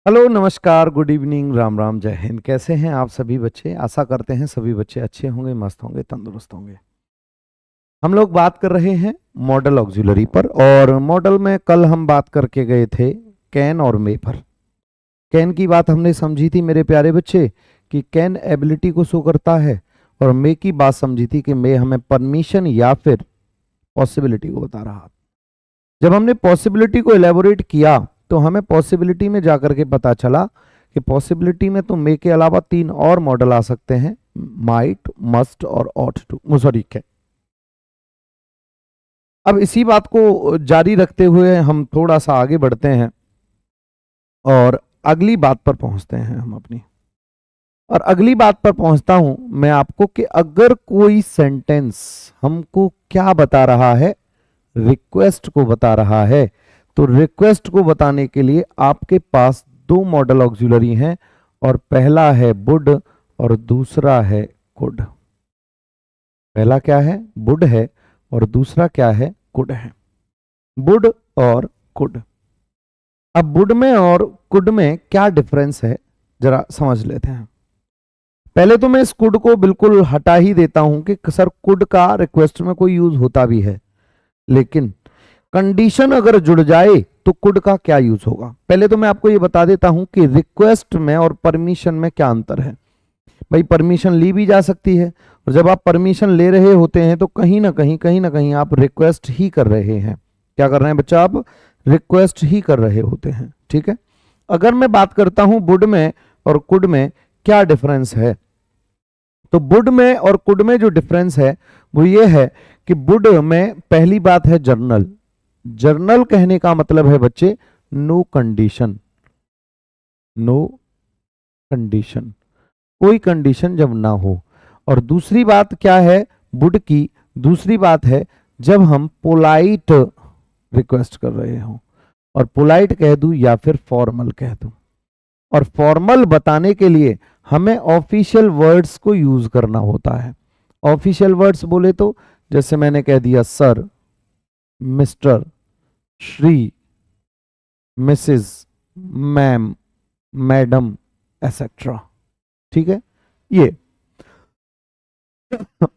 Hello, नमस्कार, good evening, Ram Ram, जय हिंद। कैसे हैं आप सभी बच्चे? आशा करते हैं सभी बच्चे अच्छे होंगे, मस्त होंगे, तंदुरुस्त होंगे। हम लोग बात कर रहे हैं मॉडल ऑक्सिलरी पर, और मॉडल में कल हम बात करके गए थे कैन और मे पर। कैन की बात हमने समझी थी मेरे प्यारे बच्चे कि कैन एबिलिटी को शो करता है, और मे की बात समझी थी कि मे हमें परमिशन या फिर पॉसिबिलिटी को बता रहा। जब हमने पॉसिबिलिटी को एलेबोरेट किया तो हमें पॉसिबिलिटी में जाकर के पता चला कि पॉसिबिलिटी में तो मे के अलावा 3 और मॉडल आ सकते हैं, माइट, मस्ट और ऑट टू, सॉरी, कैन। अब इसी बात को जारी रखते हुए हम थोड़ा सा आगे बढ़ते हैं और अगली बात पर पहुंचते हैं हम अपनी। और अगली बात पर पहुंचता हूं मैं आपको कि अगर कोई सेंटेंस हमको क्या बता रहा है, रिक्वेस्ट को बता रहा है, तो रिक्वेस्ट को बताने के लिए आपके पास 2 मॉडल ऑक्सिलरी हैं, और पहला है वुड और दूसरा है कुड। पहला क्या है? वुड है, और दूसरा क्या है? कुड है। वुड और कुड। अब वुड में और कुड में क्या डिफरेंस है, जरा समझ लेते हैं। पहले तो मैं इस कुड को बिल्कुल हटा ही देता हूं कि सर कुड का रिक्वेस्ट में कोई यूज होता भी है, लेकिन कंडीशन अगर जुड़ जाए तो कुड का क्या यूज होगा। पहले तो मैं आपको ये बता देता हूं कि रिक्वेस्ट में और परमिशन में क्या अंतर है। भाई, परमिशन ली भी जा सकती है, और जब आप परमिशन ले रहे होते हैं तो कहीं ना कहीं आप रिक्वेस्ट ही कर रहे हैं। क्या कर रहे हैं बच्चा? आप रिक्वेस्ट ही कर रहे होते हैं। ठीक है। अगर मैं बात करता हूं वुड में और कुड में क्या डिफरेंस है, तो वुड में और कुड में जो डिफरेंस है वो ये है कि वुड में पहली बात है जर्नल। जर्नल कहने का मतलब है बच्चे नो कंडीशन। नो कंडीशन, कोई कंडीशन जब ना हो। और दूसरी बात क्या है वुड की? दूसरी बात है जब हम पोलाइट रिक्वेस्ट कर रहे हो, और पोलाइट कह दूं या फिर फॉर्मल कह दूं। और फॉर्मल बताने के लिए हमें ऑफिशियल वर्ड्स को यूज करना होता है। ऑफिशियल वर्ड्स बोले तो जैसे मैंने कह दिया sir, mister, Shri, Mrs, ma'am, madam, etcetera. ठीक है ये।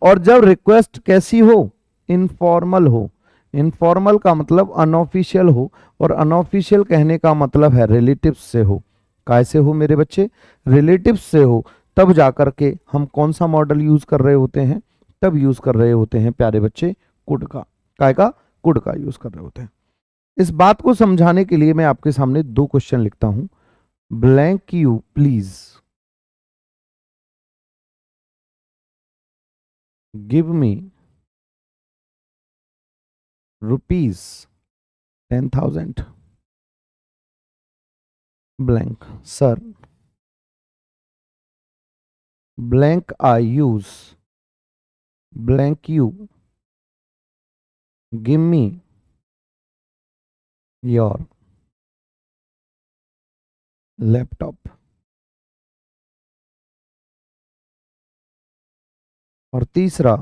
और जब रिक्वेस्ट कैसी हो? इनफॉर्मल हो। इनफॉर्मल का मतलब अनऑफिशियल हो, और अनऑफिशियल कहने का मतलब है रिलेटिव्स से हो। कैसे हो मेरे बच्चे? रिलेटिव्स से हो। तब जाकर के हम कौन सा मॉडल यूज कर रहे होते हैं? तब यूज कर रहे होते हैं प्यारे बच्चे कुड का। काय का? कुड का यूज कर रहे होते हैं। इस बात को समझाने के लिए मैं आपके सामने 2 क्वेश्चन लिखता हूं। Blank you please give me ₹10,000। blank sir, blank I use, blank you give me your laptop। और तीसरा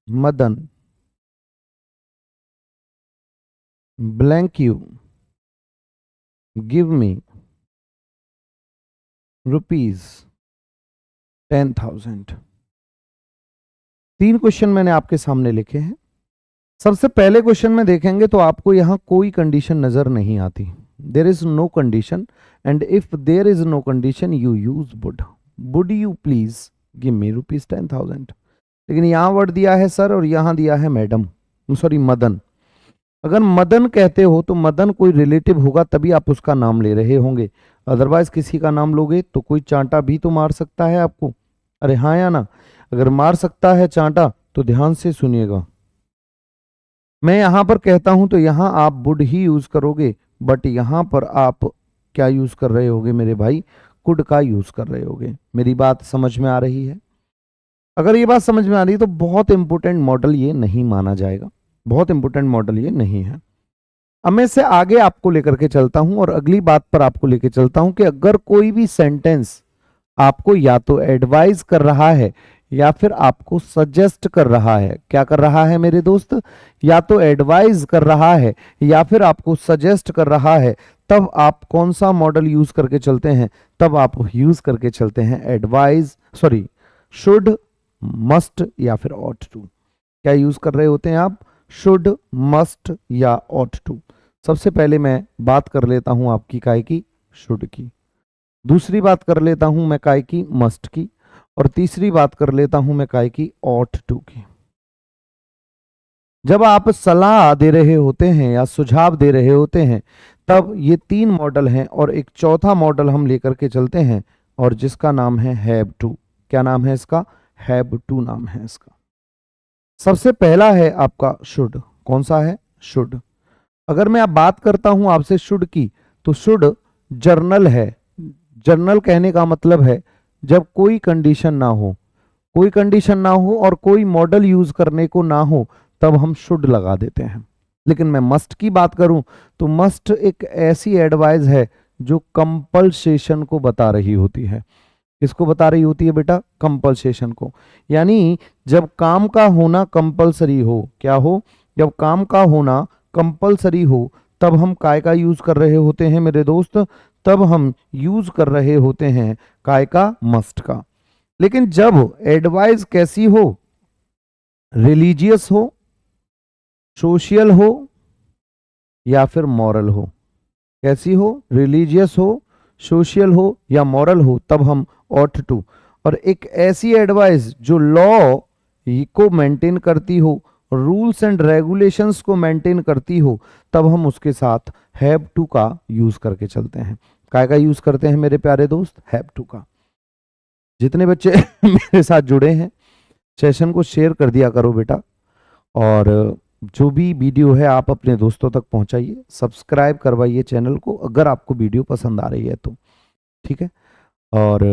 Madan, blank you give me ₹10,000। 3 question मैंने आपके सामने लिखे हैं। सबसे पहले क्वेश्चन में देखेंगे तो आपको यहां कोई कंडीशन नजर नहीं आती। There is no condition, and if there is no condition you use would you please give me ₹10,000। लेकिन यहां वर्ड दिया है सर और यहां दिया है मैडम, सॉरी मदन। अगर मदन कहते हो तो मदन कोई रिलेटिव होगा, तभी आप उसका नाम ले रहे होंगे। अदरवाइज किसी का नाम लोगे तो कोई चांटा भी तो मार सकता है आपको। अरे हाँ या ना? अगर मार सकता है चांटा तो ध्यान से सुनिएगा। मैं यहां पर कहता हूं तो यहां आप वुड ही यूज करोगे, बट यहां पर आप क्या यूज कर रहे होगे मेरे भाई? कुड का यूज कर रहे होगे। मेरी बात समझ में आ रही है? अगर ये बात समझ में आ रही है तो बहुत इंपॉर्टेंट मॉडल ये नहीं माना जाएगा, बहुत इंपॉर्टेंट मॉडल ये नहीं है। अब मैं इससे आगे आपको लेकर के चलता हूं और अगली बात पर आपको लेकर चलता हूं कि अगर कोई भी सेंटेंस आपको या तो एडवाइज कर रहा है या फिर आपको सजेस्ट कर रहा है। क्या कर रहा है मेरे दोस्त? या तो एडवाइज कर रहा है या फिर आपको सजेस्ट कर रहा है, तब आप कौन सा मॉडल यूज करके चलते हैं? तब आप यूज करके चलते हैं एडवाइज, सॉरी, शुड, मस्ट या फिर ऑट टू। क्या यूज कर रहे होते हैं आप? शुड, मस्ट या ऑट टू। सबसे पहले मैं बात कर लेता हूं आपकी काय की? शुड की। दूसरी बात कर लेता हूं मैं काय की? मस्ट की। और तीसरी बात कर लेता हूं मैं काय की? ऑट टू की। जब आप सलाह दे रहे होते हैं या सुझाव दे रहे होते हैं, तब ये 3 मॉडल हैं और एक चौथा मॉडल हम लेकर के चलते हैं, और जिसका नाम है हैव टू। क्या नाम है इसका? हैव टू नाम है इसका। सबसे पहला है आपका शुड। कौन सा है? शुड। अगर मैं अब बात करता हूं आपसे शुड की, तो शुड जर्नल है। जर्नल कहने का मतलब है जब कोई कंडीशन ना हो, कोई कंडीशन ना हो और कोई मॉडल यूज करने को ना हो, तब हम शुड लगा देते हैं। लेकिन मैं मस्ट की बात करूं तो मस्ट एक ऐसी एडवाइस है जो कंपल्सेशन को बता रही होती है। किसको बता रही होती है बेटा? कंपल्सेशन को। यानी जब काम का होना कंपलसरी हो, क्या हो? जब काम का होना कंपलसरी हो, तब हम काय का यूज कर रहे होते हैं मेरे दोस्त? तब हम यूज कर रहे होते हैं काय का? मस्ट का। लेकिन जब एडवाइस कैसी हो? रिलीजियस हो, सोशल हो या फिर मॉरल हो। कैसी हो? रिलीजियस हो, सोशल हो या मॉरल हो, तब हम ऑट टू। और एक ऐसी एडवाइस जो लॉ को मेंटेन करती हो, रूल्स एंड रेगुलेशंस को मेंटेन करती हो, तब हम उसके साथ हैव टू का यूज करके चलते हैं। काय का यूज करते हैं मेरे प्यारे दोस्त? हैव टू का। जितने बच्चे मेरे साथ जुड़े हैं, सेशन को शेयर कर दिया करो बेटा, और जो भी वीडियो है आप अपने दोस्तों तक पहुंचाइए, सब्सक्राइब करवाइए चैनल को अगर आपको वीडियो पसंद आ रही है तो, ठीक है। और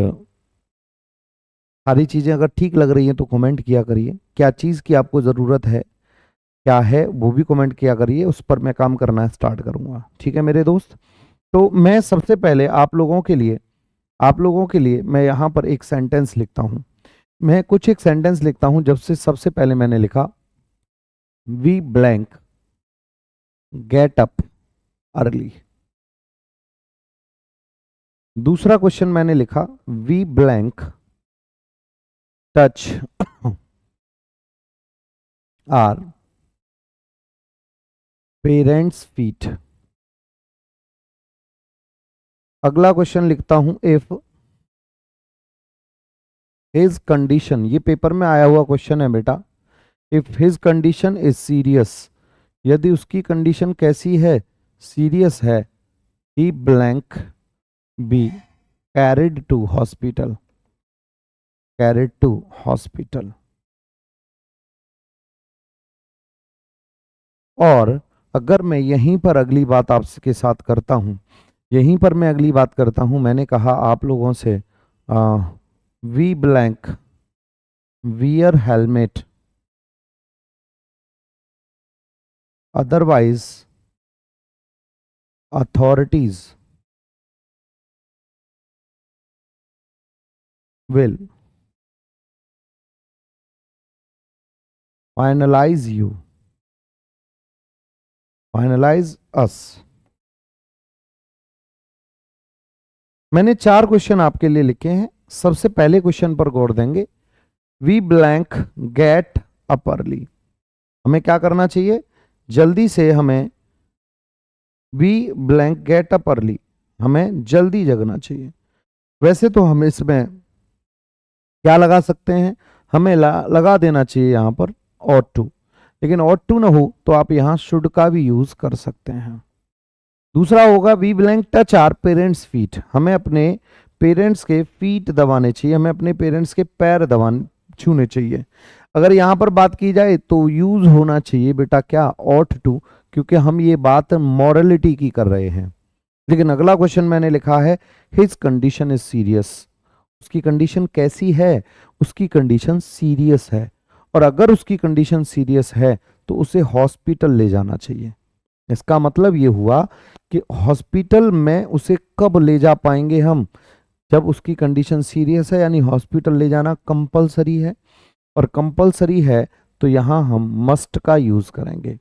सारी चीज़ें अगर ठीक लग रही हैं तो कमेंट किया करिए, क्या चीज़ की आपको ज़रूरत है, क्या है, वो भी कमेंट किया करिए, उस पर मैं काम करना स्टार्ट करूँगा, ठीक है मेरे दोस्त। तो मैं सबसे पहले आप लोगों के लिए मैं यहाँ पर एक सेंटेंस लिखता हूँ। मैं कुछ एक सेंटेंस लिखता हूँ। जब से सबसे पहले मैंने लिखा we blank get up early. दूसरा क्वेश्चन मैंने लिखा we blank touch our parents feet. अगला क्वेश्चन लिखता हूं इफ हिज कंडीशन, ये पेपर में आया हुआ क्वेश्चन है बेटा। If his condition is serious, यदि उसकी कंडीशन कैसी है? सीरियस है। He blank be carried to hospital, carried to hospital. और अगर मैं यहीं पर अगली बात आपके साथ करता हूं, यहीं पर मैं अगली बात करता हूं, मैंने कहा आप लोगों से we blank wear helmet otherwise authorities will finalize you, finalize us। मैंने 4 क्वेश्चन आपके लिए लिखे हैं। सबसे पहले क्वेश्चन पर गौर देंगे। We blank get up early, हमें क्या करना चाहिए? जल्दी से हमें we blank get up early, हमें जल्दी जगना चाहिए। वैसे तो हम इसमें क्या लगा सकते हैं? हमें लगा देना चाहिए यहाँ पर ought to, लेकिन ought to ना हो तो आप यहाँ should का भी यूज कर सकते हैं। दूसरा होगा we blank touch our parents feet, हमें अपने पेरेंट्स के फीट दबाने चाहिए, हमें अपने पेरेंट्स के पैर दबाने छूने चाहिए। अगर यहाँ पर बात की जाए तो यूज होना चाहिए बेटा क्या? ought to, क्योंकि हम ये बात मॉरलिटी की कर रहे हैं। लेकिन अगला क्वेश्चन मैंने लिखा है हिज कंडीशन इज सीरियस, उसकी कंडीशन कैसी है? उसकी कंडीशन सीरियस है। और अगर उसकी कंडीशन सीरियस है तो उसे हॉस्पिटल ले जाना चाहिए। इसका मतलब ये हुआ कि हॉस्पिटल में उसे कब ले जा पाएंगे हम? जब उसकी कंडीशन सीरियस है, यानी हॉस्पिटल ले जाना कंपलसरी है। और कंपलसरी है तो यहां हम मस्ट का यूज करेंगे।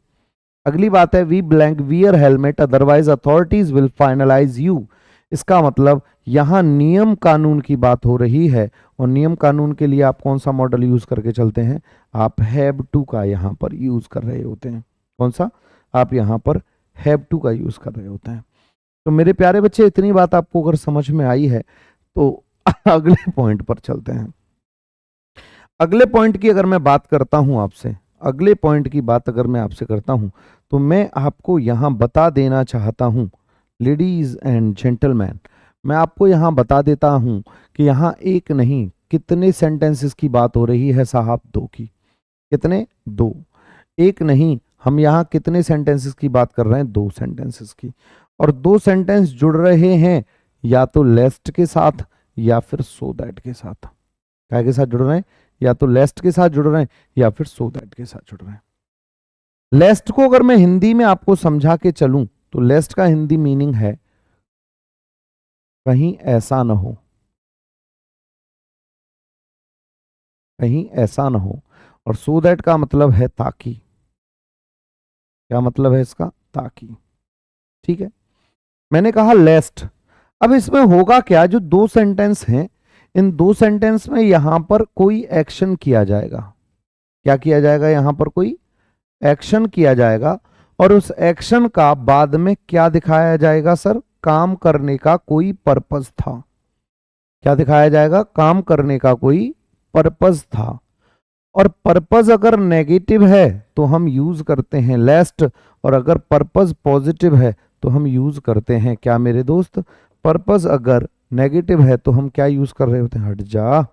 अगली बात है we blank wear helmet otherwise authorities will finalise you. इसका मतलब यहां नियम कानून की बात हो रही है, और नियम कानून के लिए आप कौन सा मॉडल यूज करके चलते हैं? आप हैव टू का यहां पर यूज कर रहे होते हैं। कौन सा? आप यहां पर हैव टू का यूज कर रहे होते हैं। तो मेरे प्यारे बच्चे, इतनी बात आपको अगर समझ में आई है तो अगले पॉइंट पर चलते हैं। अगले पॉइंट की अगर मैं बात करता हूं आपसे, अगले पॉइंट की बात अगर मैं आपसे करता हूं, तो मैं आपको यहां बता देना चाहता हूं, लेडीज एंड जेंटलमैन, मैं आपको यहां बता देता हूं कि यहां एक नहीं कितने सेंटेंसेस की बात हो रही है साहब? दो की। कितने? दो। एक नहीं, हम यहां कितने सेंटेंसेस की बात कर रहे हैं? दो सेंटेंसेस की। और दो सेंटेंस जुड़ रहे हैं या तो लेस्ट के साथ या फिर सो दैट के साथ। क्या के साथ जुड़ रहे हैं? या तो लेस्ट के साथ जुड़ रहे हैं या फिर सो दैट के साथ जुड़ रहे हैं। लेस्ट को अगर मैं हिंदी में आपको समझा के चलूं तो लेस्ट का हिंदी मीनिंग है कहीं ऐसा ना हो, कहीं ऐसा ना हो। और सो दैट का मतलब है ताकि। क्या मतलब है इसका? ताकि। ठीक है, मैंने कहा लेस्ट। अब इसमें होगा क्या? जो दो सेंटेंस हैं, इन दो सेंटेंस में यहां पर कोई एक्शन किया जाएगा। क्या किया जाएगा? यहां पर कोई एक्शन किया जाएगा, और उस एक्शन का बाद में क्या दिखाया जाएगा सर? काम करने का कोई पर्पस था। क्या दिखाया जाएगा? काम करने का कोई पर्पस था। और पर्पस अगर नेगेटिव है तो हम यूज करते हैं लेस्ट, और अगर पर्पस पॉजिटिव है तो हम यूज करते हैं क्या मेरे दोस्त? पर्पस अगर नेगेटिव है तो हम क्या यूज कर रहे होते हैं? हट जा।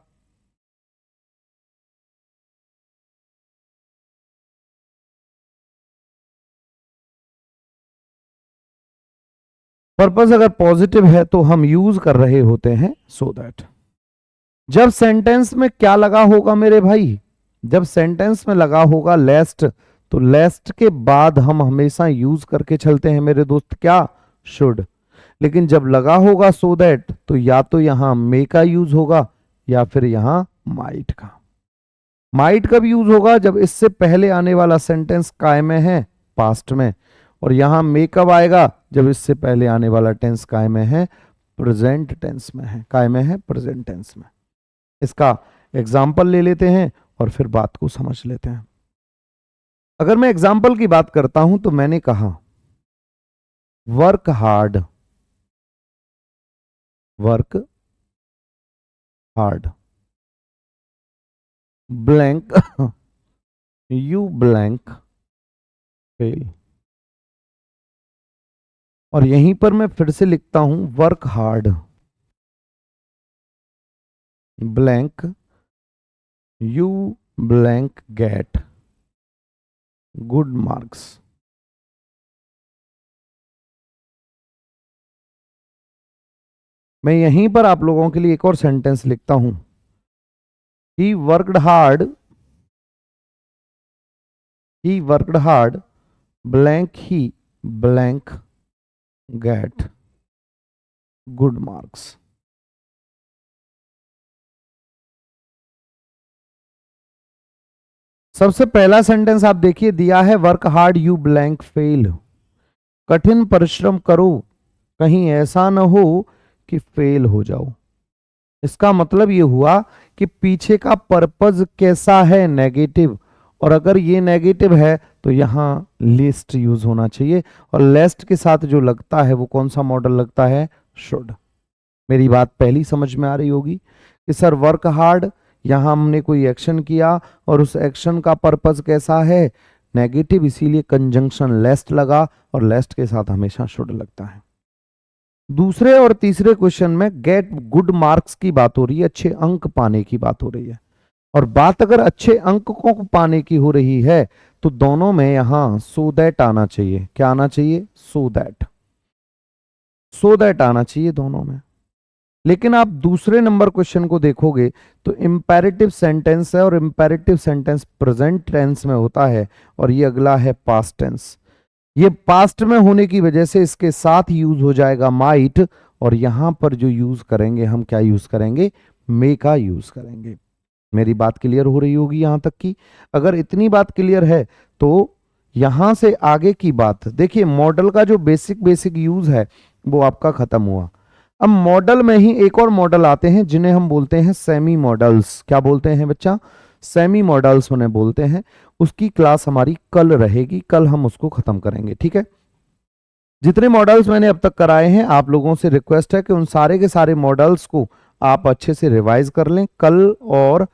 पर्पस अगर पॉजिटिव है तो हम यूज कर रहे होते हैं सो दैट। जब सेंटेंस में क्या लगा होगा मेरे भाई? जब सेंटेंस में लगा होगा लेस्ट, तो लेस्ट के बाद हम हमेशा यूज करके चलते हैं मेरे दोस्त क्या? शुड। लेकिन जब लगा होगा सो दैट, तो या तो यहां मे का यूज होगा या फिर यहां माइट का। माइट कब यूज होगा? जब इससे पहले आने वाला सेंटेंस काय में है? पास्ट में। और यहां मे कब आएगा? जब इससे पहले आने वाला टेंस काय में है? प्रेजेंट टेंस में है। काय में है? प्रेजेंट टेंस में। इसका एग्जाम्पल ले लेते हैं और फिर बात को समझ लेते हैं। अगर मैं एग्जाम्पल की बात करता हूं तो मैंने कहा work hard, work hard, blank you blank fail. और यहीं पर मैं फिर से लिखता हूं work hard blank you blank get good marks. मैं यहीं पर आप लोगों के लिए एक और सेंटेंस लिखता हूं, he worked hard, he worked hard blank he blank get good marks. सबसे पहला सेंटेंस आप देखिए, दिया है work hard you blank fail. कठिन परिश्रम करो, कहीं ऐसा ना हो कि फेल हो जाओ। इसका मतलब ये हुआ कि पीछे का पर्पज कैसा है? नेगेटिव। और अगर ये नेगेटिव है तो यहां लिस्ट यूज होना चाहिए, और लेस्ट के साथ जो लगता है वो कौन सा मॉडल लगता है? शुड। मेरी बात पहली समझ में आ रही होगी कि सर वर्क हार्ड, यहां हमने कोई एक्शन किया और उस एक्शन का पर्पज कैसा है? नेगेटिव, इसीलिए कंजंक्शन लेस्ट लगा, और लेस्ट के साथ हमेशा शुड लगता है। दूसरे और तीसरे क्वेश्चन में गेट गुड मार्क्स की बात हो रही है, अच्छे अंक पाने की बात हो रही है। और बात अगर अच्छे अंकों को पाने की हो रही है तो दोनों में यहां सो दैट आना चाहिए। क्या आना चाहिए? So that. सो दैट आना चाहिए दोनों में। लेकिन आप दूसरे नंबर क्वेश्चन को देखोगे तो इंपेरेटिव सेंटेंस है, और इंपेरेटिव सेंटेंस प्रेजेंट टेंस में होता है, और ये अगला है पास्ट टेंस। ये पास्ट में होने की वजह से इसके साथ यूज हो जाएगा माइट, और यहां पर जो यूज करेंगे हम क्या यूज करेंगे? मे का यूज करेंगे। मेरी बात क्लियर हो रही होगी यहां तक की? अगर इतनी बात क्लियर है तो यहां से आगे की बात देखिए, मॉडल का जो बेसिक बेसिक यूज है वो आपका खत्म हुआ। अब मॉडल में ही एक और मॉडल आते हैं जिन्हें हम बोलते हैं सेमी मॉडल्स। क्या बोलते हैं बच्चा? सेमी मॉडल्स उन्हें बोलते हैं। उसकी क्लास हमारी कल रहेगी, कल हम उसको खत्म करेंगे, ठीक है। जितने मॉडल्स मैंने अब तक कराए हैं, आप लोगों से रिक्वेस्ट है कि उन सारे के सारे मॉडल्स को आप अच्छे से रिवाइज कर लें। कल और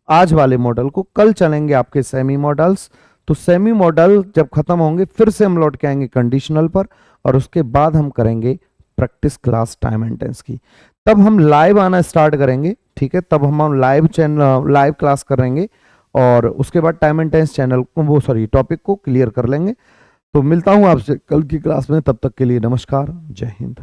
आज वाले मॉडल को कल चलेंगे आपके सेमी मॉडल्स। तो सेमी मॉडल जब खत्म होंगे फिर से हम लौट के आएंगे कंडीशनल पर, और उसके बाद हम करेंगे practice class time and tense की। तब हम लाइव आना स्टार्ट करेंगे, ठीक है। तब हम लाइव चैनल लाइव क्लास करेंगे और उसके बाद टाइम एंड टेंस चैनल को वो सॉरी टॉपिक को क्लियर कर लेंगे। तो मिलता हूं आपसे कल की क्लास में, तब तक के लिए नमस्कार, जय हिंद।